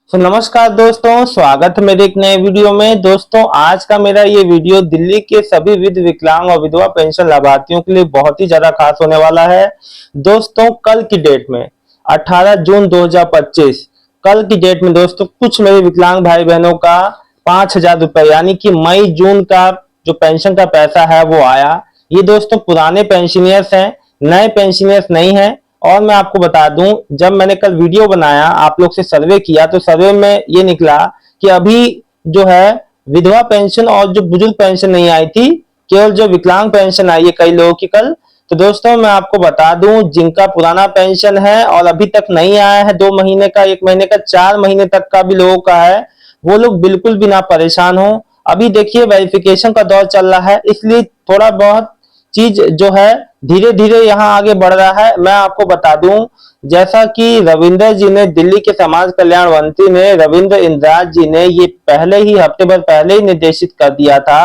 नमस्कार दोस्तों, स्वागत है मेरे एक नए वीडियो में। दोस्तों, आज का मेरा ये वीडियो दिल्ली के सभी वृद्ध, विकलांग और विधवा पेंशन लाभार्थियों के लिए बहुत ही ज्यादा खास होने वाला है। दोस्तों, कल की डेट में 18 जून 2025 कल की डेट में दोस्तों कुछ मेरे विकलांग भाई बहनों का 5,000 रुपए यानी कि मई जून का जो पेंशन का पैसा है वो आया। ये दोस्तों पुराने पेंशनियर्स हैं, नए पेंशनियर्स नहीं है। और मैं आपको बता दूं, जब मैंने कल वीडियो बनाया, आप लोग से सर्वे किया, तो सर्वे में ये निकला कि अभी जो है विधवा पेंशन और जो बुजुर्ग पेंशन नहीं आई थी, केवल जो विकलांग पेंशन आई है कई लोगों की कल। तो दोस्तों मैं आपको बता दूं, जिनका पुराना पेंशन है और अभी तक नहीं आया है 2 महीने का, 1 महीने का, 4 महीने तक का भी लोगों का है, वो लोग बिल्कुल भी ना परेशान हो। अभी देखिए वेरिफिकेशन का दौर चल रहा है, इसलिए थोड़ा बहुत चीज जो है धीरे धीरे यहाँ आगे बढ़ रहा है। मैं आपको बता दूं, जैसा कि रविंद्र जी ने, दिल्ली के समाज कल्याण मंत्री ने, रविंद्र इंद्राज जी ने ये पहले ही हफ्ते भर पहले ही निर्देशित कर दिया था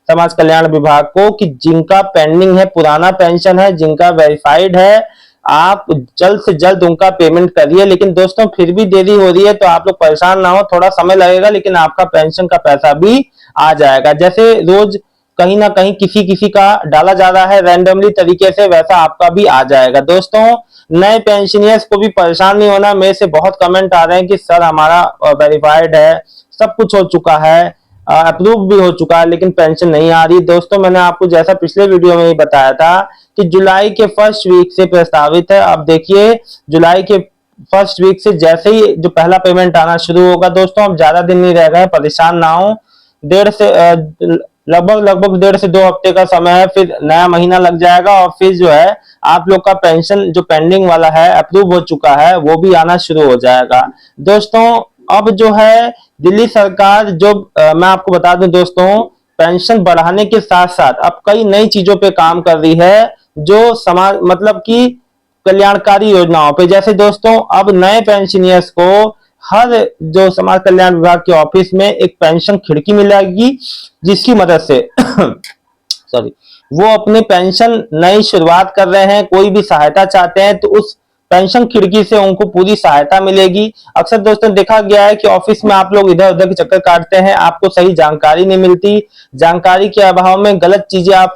समाज कल्याण विभाग को कि जिनका पेंडिंग है, पुराना पेंशन है, जिनका वेरीफाइड है, आप जल्द से जल्द उनका पेमेंट करिए। लेकिन दोस्तों फिर भी देरी हो रही है, तो आप लोग परेशान ना हो, थोड़ा समय लगेगा लेकिन आपका पेंशन का पैसा भी आ जाएगा। जैसे रोज कहीं ना कहीं किसी किसी का डाला जा रहा है रैंडमली तरीके से, वैसा आपका भी आ जाएगा। दोस्तों, नए पेंशनियर्स को भी परेशान नहीं होना। मेरे से बहुत कमेंट आ रहे हैं कि सर हमारा वेरीफाइड है, सब कुछ हो चुका है, अप्रूव भी हो चुका है, लेकिन पेंशन नहीं आ रही। दोस्तों, मैंने आपको जैसा पिछले वीडियो में ही बताया था कि जुलाई के फर्स्ट वीक से प्रस्तावित है। अब देखिए जुलाई के फर्स्ट वीक से जैसे ही जो पहला पेमेंट आना शुरू होगा, दोस्तों अब ज्यादा दिन नहीं रह गए, परेशान ना हो। डेढ़ से लगभग 1.5 से 2 हफ्ते का समय है, फिर नया महीना लग जाएगा और फिर जो है आप लोग का पेंशन जो पेंडिंग वाला है, अप्रूव हो चुका है, वो भी आना शुरू हो जाएगा। दोस्तों, अब जो है दिल्ली सरकार जो मैं आपको बता दूं दोस्तों, पेंशन बढ़ाने के साथ साथ अब कई नई चीजों पे काम कर रही है, जो समाज मतलब कि कल्याणकारी योजनाओं पे। जैसे दोस्तों अब नए पेंशनियर्स को हर जो समाज कल्याण विभाग के ऑफिस में एक पेंशन खिड़की मिलेगी, जिसकी मदद से सॉरी वो अपने पेंशन नई शुरुआत कर रहे हैं, कोई भी सहायता चाहते हैं तो उस पेंशन खिड़की से उनको पूरी सहायता मिलेगी। अक्सर दोस्तों देखा गया है कि ऑफिस में आप लोग इधर उधर के चक्कर काटते हैं, आपको सही जानकारी नहीं मिलती, जानकारी के अभाव में गलत चीजें आप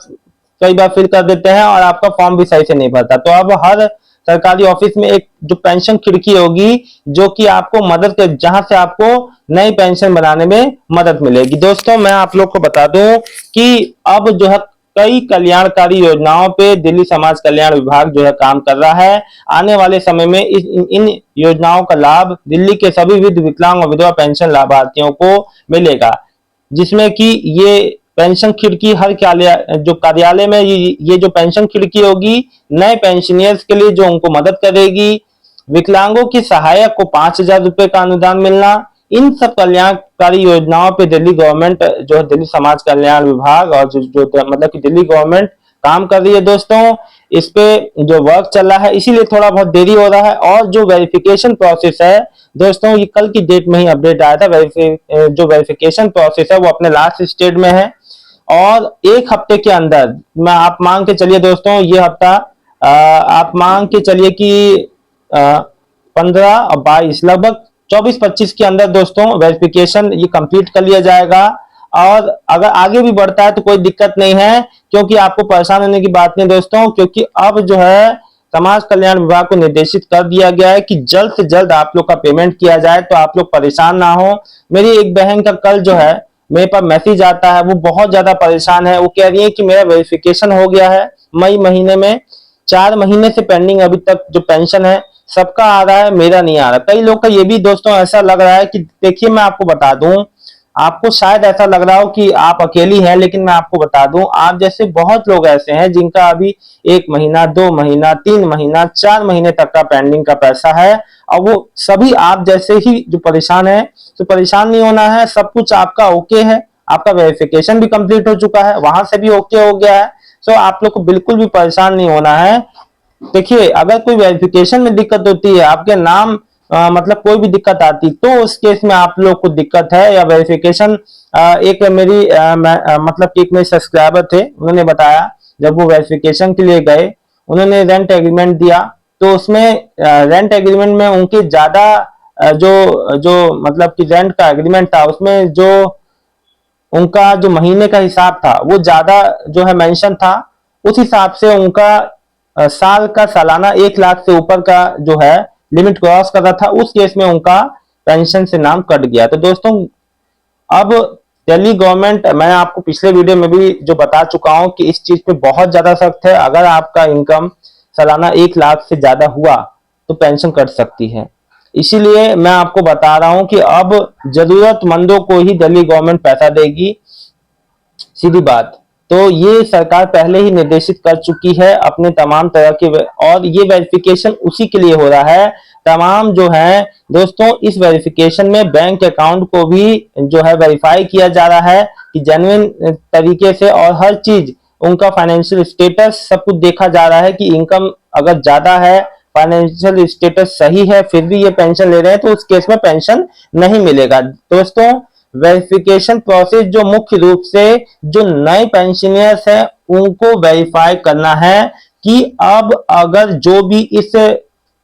कई बार फिल कर देते हैं और आपका फॉर्म भी सही से नहीं भरता। तो अब हर सरकारी ऑफिस में एक जो पेंशन खिड़की होगी, जो कि आपको मदद कर, जहां से आपको नई पेंशन बनाने में मदद मिलेगी। दोस्तों, मैं आप लोग को बता दूं कि अब जो है कई कल्याणकारी योजनाओं पे दिल्ली समाज कल्याण विभाग जो है काम कर रहा है। आने वाले समय में इन योजनाओं का लाभ दिल्ली के सभी वृद्ध, विकलांग और विधवा पेंशन लाभार्थियों को मिलेगा, जिसमें कि ये पेंशन खिड़की हर कार्यालय में ये जो पेंशन खिड़की होगी, नए पेंशनियर्स के लिए जो उनको मदद करेगी। विकलांगों की सहायक को 5,000 रुपए का अनुदान मिलना। इन सब कल्याणकारी योजनाओं पे दिल्ली गवर्नमेंट जो है, दिल्ली समाज कल्याण विभाग और मतलब कि दिल्ली गवर्नमेंट काम कर रही है। दोस्तों, इस पे जो वर्क चल रहा है, इसीलिए थोड़ा बहुत देरी हो रहा है। और जो वेरिफिकेशन प्रोसेस है दोस्तों, ये कल की डेट में ही अपडेट आया था, जो वेरिफिकेशन प्रोसेस है वो अपने लास्ट स्टेज में है और 1 हफ्ते के अंदर, मैं आप मांग के चलिए दोस्तों, ये हफ्ता आप मांग के चलिए कि 15 और 22 लगभग 24-25 के अंदर दोस्तों वेरिफिकेशन ये कंप्लीट कर लिया जाएगा। और अगर आगे भी बढ़ता है तो कोई दिक्कत नहीं है, क्योंकि आपको परेशान होने की बात नहीं दोस्तों, क्योंकि अब जो है समाज कल्याण विभाग को निर्देशित कर दिया गया है कि जल्द से जल्द आप लोग का पेमेंट किया जाए, तो आप लोग परेशान ना हो। मेरी एक बहन का कल जो है मेरे पास मैसेज आता है, वो बहुत ज्यादा परेशान है। वो कह रही है कि मेरा वेरिफिकेशन हो गया है मई महीने में, 4 महीने से पेंडिंग अभी तक जो पेंशन है सबका आ रहा है, मेरा नहीं आ रहा। कई लोग का ये भी दोस्तों ऐसा लग रहा है कि देखिए मैं आपको बता दूं, आपको शायद ऐसा लग रहा हो कि आप अकेली हैं, लेकिन मैं आपको बता दूं आप जैसे बहुत लोग ऐसे हैं जिनका अभी 1 महीना, 2 महीना, 3 महीना, 4 महीने तक का पेंडिंग का पैसा है। और वो सभी आप जैसे ही जो परेशान है, तो परेशान नहीं होना है, सब कुछ आपका ओके है, आपका वेरिफिकेशन भी कंप्लीट हो चुका है, वहां से भी ओके हो गया है। तो आप लोग को बिल्कुल भी परेशान नहीं होना है। देखिए, अगर कोई वेरिफिकेशन में दिक्कत होती है, आपके नाम मतलब कोई भी दिक्कत आती, तो उस केस में आप लोग को दिक्कत है या वेरिफिकेशन, एक मेरी मतलब कि एक मेरे सब्सक्राइबर थे, उन्होंने बताया जब वो वेरिफिकेशन के लिए गए, उन्होंने रेंट एग्रीमेंट दिया, तो उसमें रेंट एग्रीमेंट में उनके ज्यादा जो जो मतलब कि रेंट का एग्रीमेंट था उसमें जो उनका जो महीने का हिसाब था वो ज्यादा जो है मेंशन था, उस हिसाब से उनका साल का सालाना 1 लाख से ऊपर का जो है लिमिट क्रॉस कर रहा था, उस केस में उनका पेंशन से नाम कट गया। तो दोस्तों अब दिल्ली गवर्नमेंट, मैं आपको पिछले वीडियो में भी जो बता चुका हूं कि इस चीज पे बहुत ज्यादा सख्त है। अगर आपका इनकम सालाना 1 लाख से ज्यादा हुआ तो पेंशन कट सकती है। इसीलिए मैं आपको बता रहा हूं कि अब जरूरतमंदों को ही दिल्ली गवर्नमेंट पैसा देगी, सीधी बात। तो ये सरकार पहले ही निर्देशित कर चुकी है अपने तमाम तरह के, और ये वेरिफिकेशन उसी के लिए हो रहा है। तमाम जो है दोस्तों इस वेरिफिकेशन में बैंक अकाउंट को भी जो है वेरीफाई किया जा रहा है कि जेन्युइन तरीके से, और हर चीज उनका फाइनेंशियल स्टेटस सब कुछ देखा जा रहा है कि इनकम अगर ज्यादा है, फाइनेंशियल स्टेटस सही है, फिर भी ये पेंशन ले रहे हैं तो उस केस में पेंशन नहीं मिलेगा। दोस्तों वेरिफिकेशन प्रोसेस जो मुख्य रूप से जो नए पेंशनर्स हैं उनको वेरीफाई करना है कि अब अगर जो भी इस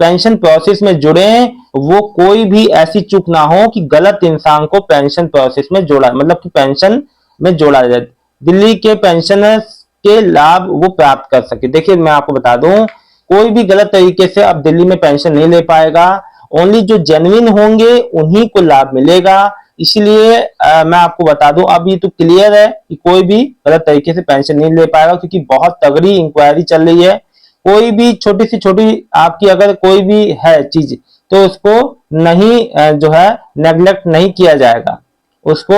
पेंशन प्रोसेस में जुड़े वो कोई भी ऐसी चूक ना हो कि गलत इंसान को पेंशन प्रोसेस में जोड़ा, मतलब कि पेंशन में जोड़ा जाए, दिल्ली के पेंशनर्स के लाभ वो प्राप्त कर सके। देखिए मैं आपको बता दूं, कोई भी गलत तरीके से अब दिल्ली में पेंशन नहीं ले पाएगा, ओनली जो जेन्युइन होंगे उन्हीं को लाभ मिलेगा। इसलिए मैं आपको बता दूं, अब ये तो क्लियर है कि कोई भी गलत तरीके से पेंशन नहीं ले पाएगा, क्योंकि बहुत तगड़ी इंक्वायरी चल रही है। कोई भी छोटी से छोटी आपकी अगर कोई भी है चीज तो उसको नहीं जो है नेग्लेक्ट नहीं किया जाएगा, उसको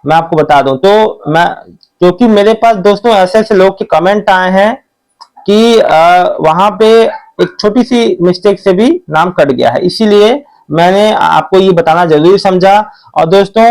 मैं आपको बता दूं। तो मैं, क्योंकि मेरे पास दोस्तों ऐसे ऐसे लोग के कमेंट आए हैं कि वहां पे एक छोटी सी मिस्टेक से भी नाम कट गया है, इसीलिए मैंने आपको ये बताना जरूरी समझा। और दोस्तों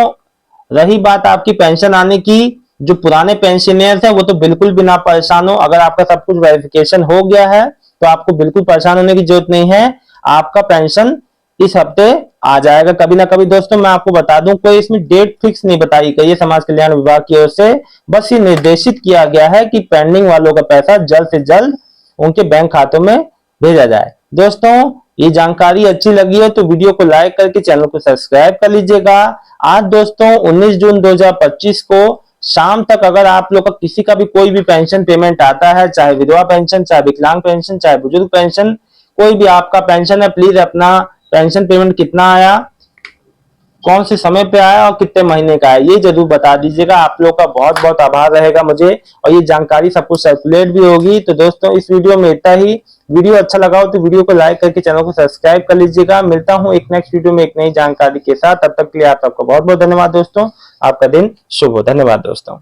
रही बात आपकी पेंशन आने की, जो पुराने पेंशनर्स हैं वो तो बिल्कुल भी ना परेशान हो। अगर आपका सब कुछ वेरिफिकेशन हो गया है तो आपको बिल्कुल परेशान होने की जरूरत नहीं है, आपका पेंशन इस हफ्ते आ जाएगा कभी ना कभी। दोस्तों मैं आपको बता दूं, कोई इसमें डेट फिक्स नहीं बताई गई है समाज कल्याण विभाग की ओर से, बस ये निर्देशित किया गया है कि पेंडिंग वालों का पैसा जल्द से जल्द उनके बैंक खातों में भेजा जाए। दोस्तों ये जानकारी अच्छी लगी है तो वीडियो को लाइक करके चैनल को सब्सक्राइब कर लीजिएगा। आज दोस्तों 19 जून 2025 को शाम तक अगर आप लोग का किसी का भी कोई भी पेंशन पेमेंट आता है, चाहे विधवा पेंशन, चाहे विकलांग पेंशन, चाहे बुजुर्ग पेंशन, कोई भी आपका पेंशन है, प्लीज अपना पेंशन पेमेंट कितना आया, कौन से समय पे आया और कितने महीने का है, ये जरूर बता दीजिएगा। आप लोग का बहुत बहुत आभार रहेगा मुझे, और ये जानकारी सबको सर्कुलेट भी होगी। तो दोस्तों इस वीडियो में इतना ही। वीडियो अच्छा लगा हो तो वीडियो को लाइक करके चैनल को सब्सक्राइब कर लीजिएगा। मिलता हूं एक नेक्स्ट वीडियो में एक नई जानकारी के साथ, तब तक के लिए आप सबका बहुत बहुत धन्यवाद दोस्तों। आपका दिन शुभ हो। धन्यवाद दोस्तों।